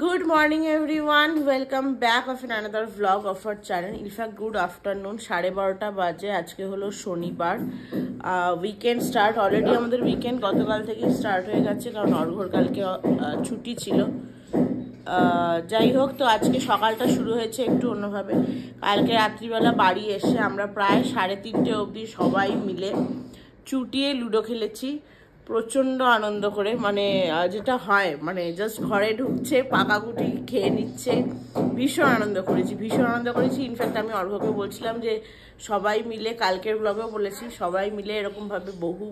Good morning everyone, welcome back of another vlog of our channel. In fact, good afternoon. 12:30 বাজে। আজকে হলো শনিবার। Weekend start already আমাদের weekend গতকাল থেকে স্টার্ট হয়ে গেছে, কারণ অর্ঘর কালকে ছুটি ছিল। যাই হোক, তো আজকে সকালটা শুরু হয়েছে একটু অন্যভাবে। কালকে রাত্রিবেলা বাড়ি এসে আমরা প্রায় 3:30 অবধি সবাই মিলে চুটিয়ে লুডো খেলেছি প্রচণ্ড আনন্দ করে। মানে যেটা হয়, মানে জাস্ট ঘরে ঢুকছে, পাকাগুটি খেয়ে নিচ্ছে, ভীষণ আনন্দ করেছি। ইনফ্যাক্ট আমি অর্ঘকে বলছিলাম যে সবাই মিলে, কালকের ব্লগেও বলেছি, সবাই মিলে এরকমভাবে বহু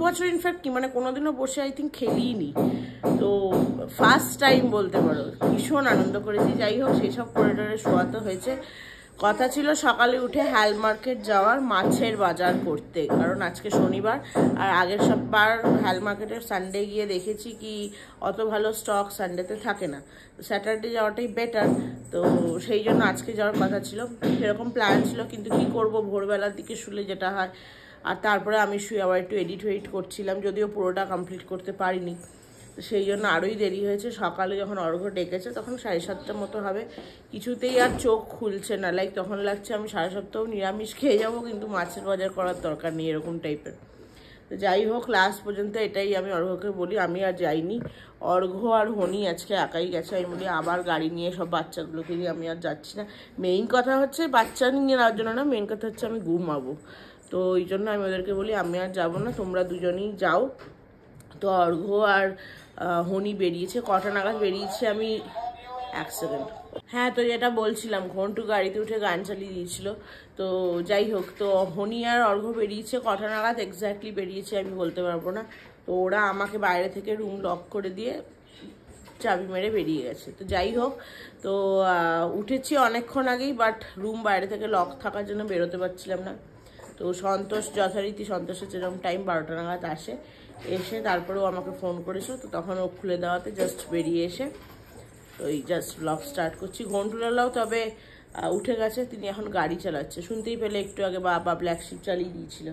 বছর ইনফ্যাক্ট কি মানে কোনোদিনও বসে আই থিঙ্ক খেলিই নি, তো ফার্স্ট টাইম বলতে পারো। ভীষণ আনন্দ করেছি। যাই হোক, সেই সব করিডোরে শোয়াতে হয়েছে। কথা ছিল সকালে উঠে হ্যাল মার্কেট যাওয়ার, মাছের বাজার করতে, কারণ আজকে শনিবার। আর আগের সপ্তাহ হ্যাল মার্কেটের সানডে গিয়ে দেখেছি কি অত ভালো স্টক সানডেতে থাকে না, স্যাটারডে যাওয়াটাই বেটার। তো সেই জন্য আজকে যাওয়ার কথা ছিল, সেরকম প্ল্যান ছিল, কিন্তু কি করব, ভোরবেলার দিকে শুলে যেটা হয়। আর তারপরে আমি শুয়ে আবার একটু এডিট করছিলাম, যদিও পুরোটা কমপ্লিট করতে পারিনি, সেই জন্য আরোই দেরি হয়েছে। সকালে যখন অর্ঘ ডেকেছে তখন 7:30 মতো হবে, কিছুতেই আর চোখ খুলছে না। লাইক তখন লাগছে আমি 7:30 নিরামিষ খেয়ে যাবো, কিন্তু মাছের বাজার করার দরকার নেই, এরকম টাইপের। তো যাই হোক, লাস্ট পর্যন্ত এটাই আমি অর্ঘকে বলি, আমি আর যাইনি। অর্ঘ আর হনি আজকে একাই গেছে। আমি বলি আবার গাড়ি নিয়ে সব বাচ্চাগুলোকে দিয়ে আমি আর যাচ্ছি না। মেইন কথা হচ্ছে বাচ্চা নিয়ে যাওয়ার জন্য না, মেইন কথা হচ্ছে আমি ঘুমাবো। তো ওই জন্য আমি ওদেরকে বলি আমি আর যাবো না, তোমরা দুজনেই যাও। তো অর্ঘ আর হনি বেরিয়েছে। কটা নাগাদ বেরিয়েছে আমি 1 সেকেন্ড। হ্যাঁ, তো যেটা বলছিলাম, ঘন্টু গাড়িতে উঠে গান চালিয়ে দিয়েছিল। তো যাই হোক, তো হনি আর অর্ঘ বেরিয়েছে। কটা নাগাদ এক্স্যাক্টলি বেরিয়েছে আমি বলতে পারবো না। তো ওরা আমাকে বাইরে থেকে রুম লক করে দিয়ে চাবি মেরে বেরিয়ে গেছে। তো যাই হোক, তো উঠেছি অনেকক্ষণ আগেই, বাট রুম বাইরে থেকে লক থাকার জন্য বেরোতে পারছিলাম না। তো সন্তোষ যথারীতি, সন্তোষের যেরকম টাইম 12টা নাগাদ আসে, এসে তারপরেও আমাকে ফোন করেছো, তো তখন ও খুলে দেওয়াতে জাস্ট বেরিয়ে এসে ওই জাস্ট ব্লগ স্টার্ট করছি। ঘন্টুলালাও তবে উঠে গেছে, তিনি এখন গাড়ি চালাচ্ছে। শুনতেই পেলে একটু আগে বাবা ব্ল্যাক শিপ চালিয়ে দিয়েছিল।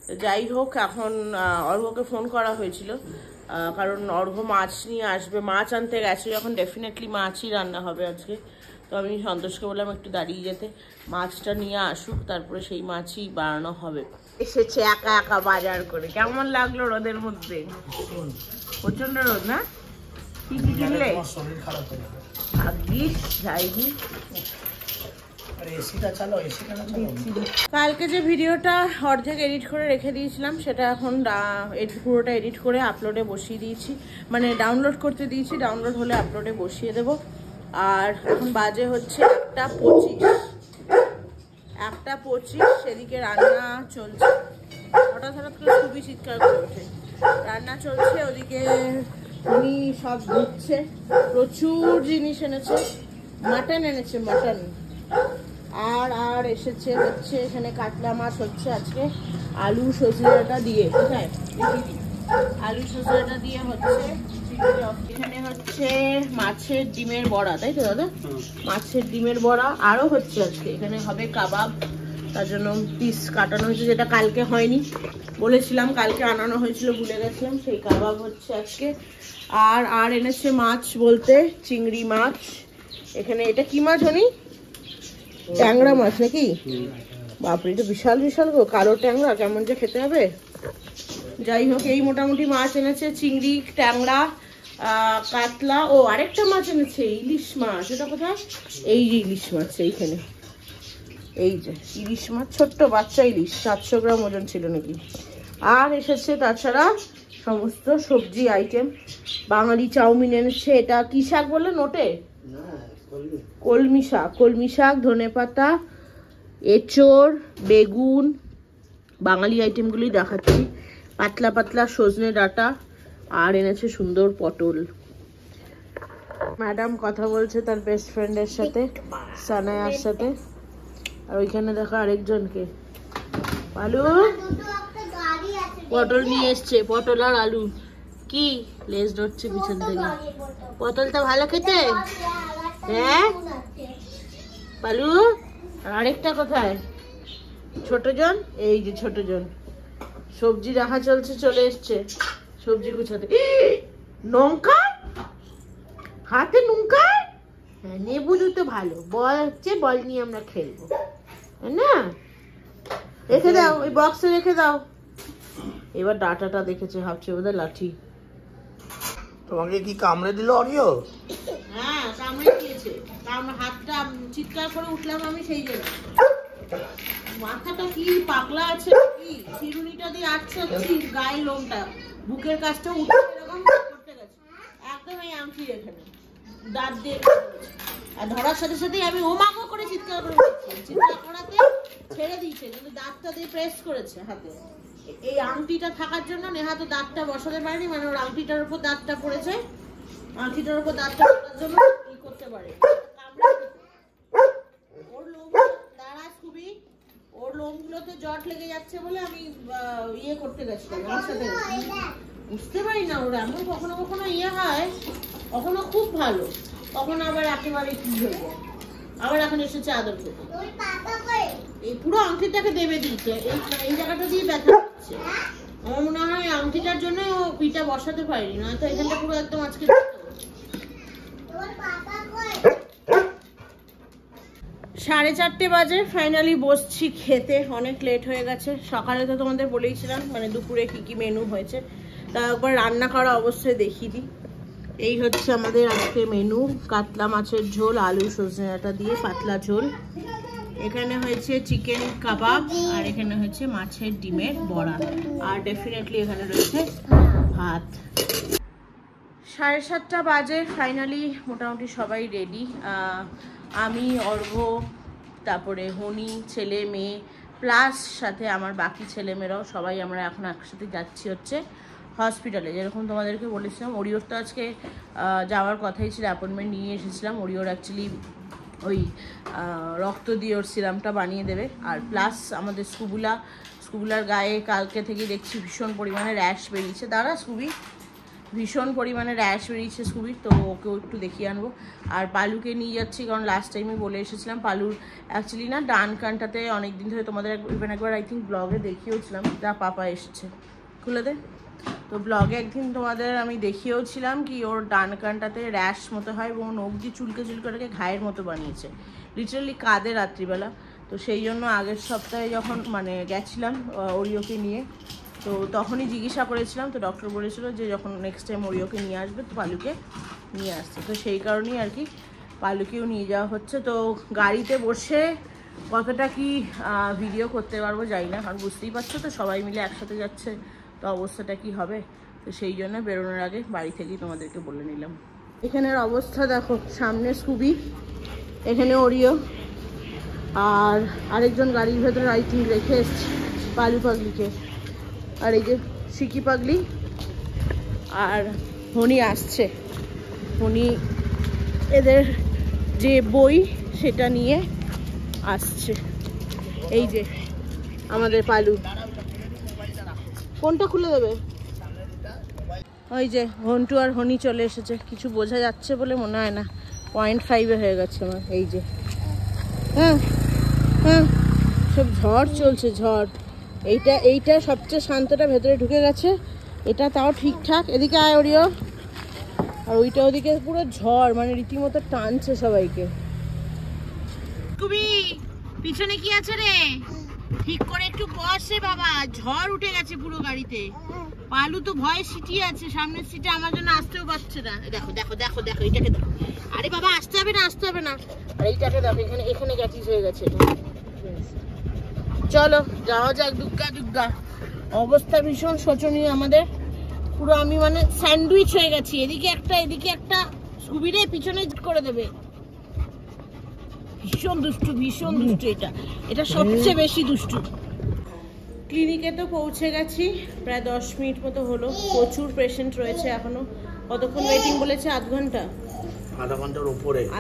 তো যাই হোক, এখন অর্ঘকে ফোন করা হয়েছিল, কারণ অর্ঘ মাছ নিয়ে আসবে। মাছ আনতে গেছে যখন, ডেফিনেটলি মাছই রান্না হবে আজকে। তো আমি সন্তোষকে বললাম একটু দাঁড়িয়ে যেতে, মাছটা নিয়ে আসুক, তারপরে সেই মাছই বানানো হবে। এসেছে একা একা বাজার করে। কেমন লাগলো রোদের মধ্যে? প্রচন্ড রোদ না? কি কি কিনলে? কালকে যে ভিডিওটা অর্ধেক এডিট করে রেখে দিয়েছিলাম, সেটা এখন পুরোটা এডিট করে আপলোডে বসিয়ে দিয়েছি, মানে ডাউনলোড করতে দিয়েছি। ডাউনলোড হলে আপলোডে বসিয়ে দেব। আর এখন বাজে হচ্ছে 1:25। সেদিকে রান্না চলছে। হঠাৎ করে খুবই চিৎকার করে ওঠে। রান্না চলছে, ওদিকে উনি সব ধুচ্ছে। প্রচুর জিনিস এনেছে, মাটন এনেছে, মাটন। আর এসেছে হচ্ছে এখানে কাতলা মাছ হচ্ছে আজকে আলু সজনেটা দিয়ে। কোথায়? আলু সজনেটা দিয়ে হচ্ছে। এখানে হচ্ছে মাছের ডিমের বড়া, তাই তো দাদা? মাছের ডিমের বড়া। আরো হচ্ছে আজকে এখানে হবে কাবাব, তার জন্য পিস কাটানো হয়েছে, যেটা কালকে হয়নি, বলেছিলাম কালকে আনানো হয়েছিল, ভুলে গেছিলাম। সেই কাবাব হচ্ছে আজকে। আর এনেছে মাছ বলতে চিংড়ি মাছ। এখানে এটা কি মাছ হনি? ট্যাংরা মাছ নাকি? বাপরে, এটা বিশাল গো, কালো ট্যাংরা, কেমন যে খেতে হবে। যাই হোক, এই মোটামুটি মাছ এনেছে, চিংড়ি, ট্যাংরা, কাতলা। ও আরেকটা মাছ এনেছে, ইলিশ মাছ। এটা কোথায়? এই যে ইলিশ মাছ, এইখানে, এই যে ইলিশ মাছ, ছোট্ট বাচ্চা ইলিশ, 700 গ্রাম ওজন ছিল নাকি। আর এসেছে তাছাড়া সমস্ত সবজি আইটেম। বাঙালি চাউমিন এনেছে। এটা কি শাক বললে? নোটে কলমি শাক, ধনেপাতা, এঁচড়, বেগুন, বাঙালি আইটেমগুলি দেখাচ্ছি। পাতলা সজনে ডাঁটা। আর এনেছে সুন্দর পটল। ম্যাডাম কথা বলছে তার বেস্ট ফ্রেন্ডের সাথে, সানায়ার সাথে। আর ওইখানে দেখো আরেকজনকে, আলু পটল নিয়ে এসছে, পটল আর আলু। কি লেজ ধরছে পিছন থেকে? পটলটা ভালো খেতে, হ্যাঁ পালু? আর আরেকটা কোথায়? ছোটজন, এই যে ছোটজন। সবজি রাখা চলছে, চলে এসছে সবজি গুছাতে। লঙ্কা হাতে নুনকার? হ্যাঁ, নেবুলু তো ভালো। বল হচ্ছে, বল নিয়ে আমরা খেলবো না। রেখে দাও, ওই বক্সে রেখে দাও। এবার ডাটাটা দেখেছে, ভাবছে বোধহয় লাঠি। তোমাকে কি কামড়ে দিল অরিও? হ্যাঁ, কামড়ে দিয়েছে। আমার হাতটা চিৎকার করে উঠলাম আমি সেই জন্য। মাথাটা কি পাগলা আছে কি? চিরুনিটা দিয়ে আটছে গায়ের লোমটা, বুকের কাছটা উঠে এরকম করতে গেছে। একদম এই আংটি রেখে নেই, দাঁত দিয়ে আর ধরার সাথে সাথে আমি ওমাগো করে চিৎকার করে উঠেছি। চিৎকার করাতে ছেড়ে দিয়েছে, কিন্তু দাঁতটা দিয়ে প্রেস করেছে হাতে। এই আংটিটা থাকার জন্য নেহা তো দাঁতটা বসাতে পারেনি, মানে ওর আংটিটার উপর দাঁতটা পড়েছে। আংটিটার উপর দাঁতটা পড়ার জন্য ই করতে পারে। ওর লোম দাঁড়া খুবই, ওর লোমগুলোতে জট লেগে যাচ্ছে বলে আমি ইয়ে করতে গেছিলাম আমার সাথে। বুঝতে পারি না, ওরা এমন কখনো কখনো ইয়ে হয়, কখনো খুব ভালো, কখনো আবার একেবারে কি হয়ে যায়। আবার এখন এসেছে আদর করতে। এই পুরো আংটিটাকে দেবে দিচ্ছে, এই জায়গাটা দিয়ে ব্যথা হচ্ছে। আমার মনে হয় আংটিটার জন্য ও পিঠা বসাতে পারিনি, নয়তো এখানটা পুরো একদম আজকে। 4:30 বাজে, ফাইনালি বসছি খেতে। অনেক লেট হয়ে গেছে। সকালে তো তোমাদের বলেইছিলাম মানে দুপুরে কি কি মেনু হয়েছে, তা একবার রান্না করা অবস্থায় দেখিয়ে দিই। এই হচ্ছে আমাদের আজকে মেনু। কাতলা মাছের ঝোল, আলু সজনে ডাঁটা দিয়ে পাতলা ঝোল। এখানে হয়েছে চিকেন কাবাব, আর এখানে হচ্ছে মাছের ডিমের বড়া, আর ডেফিনেটলি এখানে রয়েছে ভাত। 7:30 বাজে, ফাইনালি মোটামুটি সবাই রেডি। আমি, অর্ঘ্য, তারপরে হনি, ছেলে মেয়ে, প্লাস সাথে আমার বাকি ছেলেমেয়েরাও সবাই আমরা এখন একসাথে যাচ্ছি হচ্ছে হসপিটালে। যেরকম তোমাদেরকে বলেছিলাম, ওরিওর তো আজকে যাওয়ার কথাই ছিল, অ্যাপয়েন্টমেন্ট নিয়ে এসেছিলাম। ওরিওর অ্যাকচুয়ালি ওই রক্ত দিয়ে ওর সিরামটা বানিয়ে দেবে। আর প্লাস আমাদের স্কুবুলার গায়ে কালকে থেকে দেখছি ভীষণ পরিমাণে র্যাশ বেরিয়েছে। ভীষণ পরিমাণে র্যাশ বেরিয়েছে স্কুবির, তো ওকেও একটু দেখিয়ে আনবো। আর পালুকে নিয়ে যাচ্ছি, কারণ লাস্ট টাইমে বলে এসেছিলাম পালুর অ্যাকচুয়ালি না ডান কানটাতে অনেকদিন ধরে, তোমাদের একবার আই থিঙ্ক ব্লগে দেখিয়েওছিলাম, যা পাপা এসেছে খুলে দে। তো ব্লগে একদিন তোমাদের আমি দেখিয়েওছিলাম কি ওর ডান কানটাতে র্যাশ মতো হয় এবং নখ দিয়ে চুলকে চুলকে ঘায়ের মতো বানিয়েছে, লিটারালি কাঁদে রাত্রিবেলা। তো সেই জন্য আগের সপ্তাহে যখন মানে গেছিলাম ওরিওকে নিয়ে, তো তখনই জিজ্ঞাসা করেছিলাম, তো ডক্টর বলেছিল যে যখন নেক্সট টাইম ওরিওকে নিয়ে আসবে তো পালুকে নিয়ে আসছে। তো সেই কারণেই আর কি পালুকেও নিয়ে যাওয়া হচ্ছে। তো গাড়িতে বসে কতটা কি ভিডিও করতে পারবো জানি না, কারণ বুঝতেই পারছো তো সবাই মিলে একসাথে যাচ্ছে, তো অবস্থাটা কি হবে। তো সেই জন্য বেরোনোর আগে বাড়ি থেকেই তোমাদেরকে বলে নিলাম। এখানের অবস্থা দেখো, সামনে স্কুবি, এখানে ওরিও, আর আরেকজন গাড়ির ভেতরে আই থিঙ্ক রেখে এসছি পালু পাগলিকে, আর এই যে সিকি পাগলি, আর হনি আসছে। হনি এদের যে বই সেটা নিয়ে আসছে। এই যে আমাদের পালু, কোনটা খুলে দেবে? ওই যে হন্টু আর হনি চলে এসেছে। কিছু বোঝা যাচ্ছে বলে মনে হয় না, 0.5 হয়ে গেছে আমার। এই যে হ্যাঁ হ্যাঁ, সব ঝড় চলছে, ঝড়। এইটা সবচেয়ে শান্তটা ভেতরে ঢুকে গেছে, এটা তাও ঠিকঠাক। এদিকে আয় ওরিও। আর ওইটা ওদিকে পুরো ঝড়, মানে রীতিমতো টানছে সবাইকে। পিছনে কি আছে রে? ঠিক করে একটু বসে বাবা, ঝড় উঠে গেছে পুরো গাড়িতে। পালু তো ভয়ে সিটিয়ে আছে, সামনের সিটে আমার জন্য আসতেও পারছে না। দেখো দেখো দেখো দেখো, এইটাকে দেখো। আরে বাবা আসতে হবে না, আসতে হবে না। আর এইটাকে দেখো, এখানে গ্যাটিস হয়ে গেছে। চলো যাওয়া যাক, দুগ্গা দুগ্গা। অবস্থা ভীষণ শোচনীয় আমাদের, পুরো আমি মানে স্যান্ডউইচ হয়ে গেছি, এদিকে একটা সুবিরে পিছনে করে দেবে। ভীষণ দুষ্টু, ভীষণ দুষ্টু, এটা সবচেয়ে বেশি দুষ্টু। ক্লিনিকে তো পৌঁছে গেছি, প্রায় 10 মিনিট মতো হলো। প্রচুর পেশেন্ট রয়েছে এখনো। কতক্ষণ ওয়েটিং বলেছে? আধ ঘন্টা,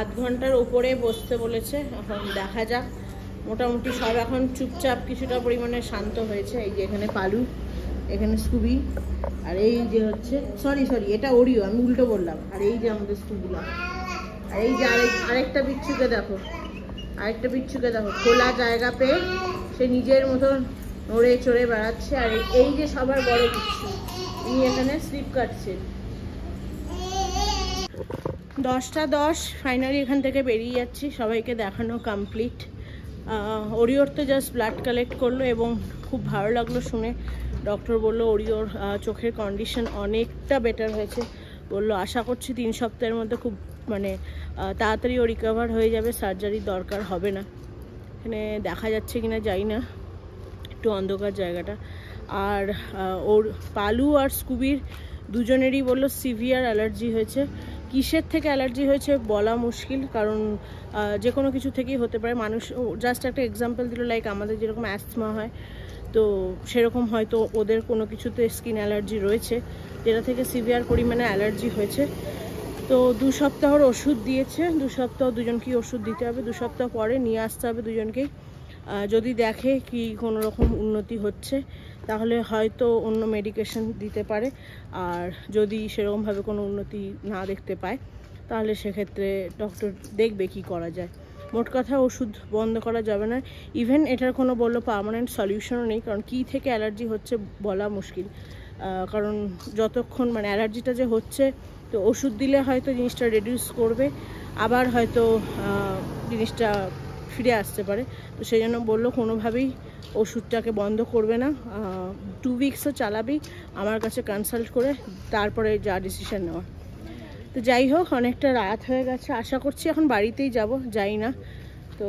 আধ ঘন্টার উপরে বসতে বলেছে। এখন দেখা যাক, মোটামুটি সব এখন চুপচাপ কিছুটা পরিমাণে শান্ত হয়েছে। এই যে এখানে পালু, এখানে স্কুবি, আর এই যে হচ্ছে সরি এটা ওরিও, আমি উল্টো বললাম। আর এই যে আমাদের স্কুবুলা, আর এই যে আরেকটা বিচ্ছুকে দেখো, খোলা জায়গা পেয়ে সে নিজের মতন নড়ে চড়ে বেড়াচ্ছে। আর এই যে সবার বড় বিচ্ছু, ইনি এখানে স্লিপ কাটছে। 10:10 ফাইনালি এখান থেকে বেরিয়ে যাচ্ছি, সবাইকে দেখানো কমপ্লিট। ওরিওর তো জাস্ট ব্লাড কালেক্ট করলো এবং খুব ভালো লাগলো শুনে। ডক্টর বললো ওরিওর চোখের কন্ডিশন অনেকটা বেটার হয়েছে। বললো আশা করছি 3 সপ্তাহের মধ্যে খুব মানে তাড়াতাড়ি ও রিকভার হয়ে যাবে, সার্জারির দরকার হবে না। এখানে দেখা যাচ্ছে কিনা জানি না, একটু অন্ধকার জায়গাটা। আর ওর পালু আর স্কুবির দুজনেরই বললো সিভিয়ার অ্যালার্জি হয়েছে। কিসের থেকে অ্যালার্জি হয়েছে বলা মুশকিল, কারণ যে কোনো কিছু থেকেই হতে পারে। মানুষ জাস্ট একটা এক্সাম্পল দিল, লাইক আমাদের যেরকম অ্যাস্থমা হয়, তো সেরকম হয়তো ওদের কোনো কিছুতে স্কিন অ্যালার্জি রয়েছে, যেটা থেকে সিভিয়ার পরিমাণে অ্যালার্জি হয়েছে। তো 2 সপ্তাহর ওষুধ দিয়েছে, 2 সপ্তাহ দুজনকেই ওষুধ দিতে হবে, 2 সপ্তাহ পরে নিয়ে আসতে হবে দুজনকেই। যদি দেখে কি কোনো রকম উন্নতি হচ্ছে তাহলে হয়তো অন্য মেডিকেশন দিতে পারে, আর যদি সেরকমভাবে কোনো উন্নতি না দেখতে পায় তাহলে সেক্ষেত্রে ডক্টর দেখবে কি করা যায়। মোট কথা ওষুধ বন্ধ করা যাবে না। ইভেন এটার কোনো বললো পার্মানেন্ট সলিউশনও নেই, কারণ কী থেকে অ্যালার্জি হচ্ছে বলা মুশকিল। কারণ যতক্ষণ মানে অ্যালার্জিটা যে হচ্ছে, তো ওষুধ দিলে হয়তো জিনিসটা রিডিউস করবে, আবার হয়তো জিনিসটা ফিরে আসতে পারে। তো সেই জন্য বললো কোনোভাবেই ওষুধটাকে বন্ধ করবে না, 2 উইকসও চালাবেই, আমার কাছে কনসাল্ট করে তারপরে যা ডিসিশন নেওয়া। তো যাই হোক, অনেকটা রাত হয়ে গেছে, আশা করছি এখন বাড়িতেই যাব, যাই না। তো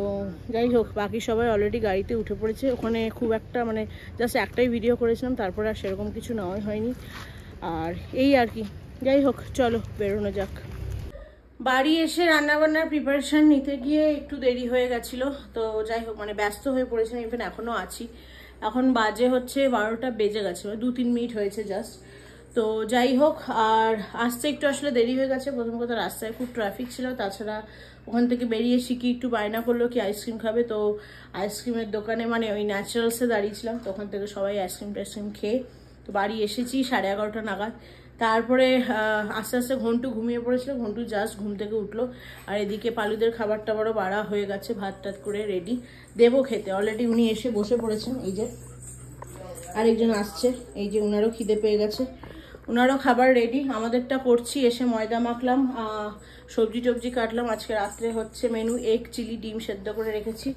যাই হোক, বাকি সবাই অলরেডি গাড়িতে উঠে পড়েছে। ওখানে খুব একটা মানে জাস্ট একটাই ভিডিও করেছিলাম, তারপরে আর সেরকম কিছু নেওয়াই হয়নি। আর এই আর কি, যাই হোক চলো বেরোনো যাক। বাড়ি এসে রান্নাবান্নার প্রিপারেশান নিতে গিয়ে একটু দেরি হয়ে গেছিলো। তো যাই হোক মানে ব্যস্ত হয়ে পড়েছিলাম, ইভেন এখনও আছি। এখন বাজে হচ্ছে 12টা বেজে গেছে, 2-3 মিনিট হয়েছে জাস্ট। তো যাই হোক, আর আসতে একটু আসলে দেরি হয়ে গেছে। প্রথম কথা রাস্তায় খুব ট্রাফিক ছিল, তাছাড়া ওখান থেকে বেরিয়ে শিখি একটু বায়না করলো কি আইসক্রিম খাবে। তো আইসক্রিমের দোকানে মানে ওই ন্যাচারালসে দাঁড়িয়েছিলাম, তো ওখান থেকে সবাই আইসক্রিম খেয়ে তো বাড়ি এসেছি 11:30 নাগাদ। তারপরে আস্তে আস্তে ঘন্টু ঘুমিয়ে পড়েছিল, ঘন্টু জাস্ট ঘুম থেকে উঠলো। আর এদিকে পালুদের খাবার টাবারও বাড়া হয়ে গেছে, ভাত টাত করে রেডি, দেবো খেতে। অলরেডি উনি এসে বসে পড়েছেন, এই যে আরেকজন আসছে, এই যে ওনারও খিদে পেয়ে গেছে, ওনারও খাবার রেডি। আমাদেরটা করছি, এসে ময়দা মাখলাম, সবজি টবজি কাটলাম। আজকে রাত্রে হচ্ছে মেনু এগ চিলি, ডিম সেদ্ধ করে রেখেছি।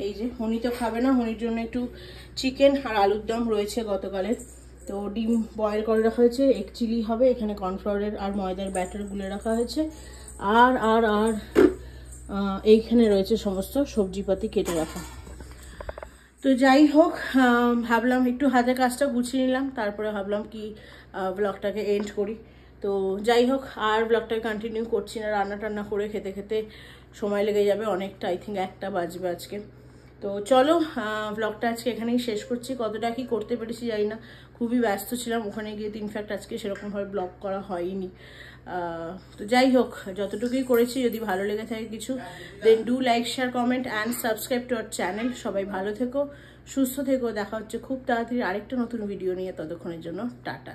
এই যে হনি তো খাবে না, হনির জন্য একটু চিকেন আর আলুর দম রয়েছে গতকালের, তো ডিম বয়েল করে রাখা হয়েছে, এগ চিলি হবে। এখানে কর্নফ্লাওয়ারের আর ময়দার ব্যাটার গুলে রাখা হয়েছে, আর আর আর এইখানে রয়েছে সমস্ত সবজিপাতি কেটে রাখা। তো যাই হোক, ভাবলাম একটু হাতে কাজটা গুছিয়ে নিলাম, তারপরে ভাবলাম কি ব্লগটাকে এন্ড করি। তো যাই হোক, আর ব্লগটাকে কন্টিনিউ করছি না, রান্না টান্না করে খেতে খেতে সময় লেগে যাবে অনেকটা, আই থিঙ্ক 1টা বাজবে আজকে। তো চলো ব্লগটা আজকে এখানেই শেষ করছি। কতটা কি করতে পেরেছি জানি না, খুবই ব্যস্ত ছিলাম ওখানে গিয়ে, ইনফ্যাক্ট আজকে সেরকমভাবে ব্লগ করা হয়নি। তো যাই হোক, যতটুকুই করেছি, যদি ভালো লেগে থাকে কিছু, then do like, share, comment and subscribe to our channel. সবাই ভালো থেকো, সুস্থ থেকো, দেখা হচ্ছে খুব তাড়াতাড়ি আরেকটা নতুন ভিডিও নিয়ে। ততক্ষণের জন্য টাটা।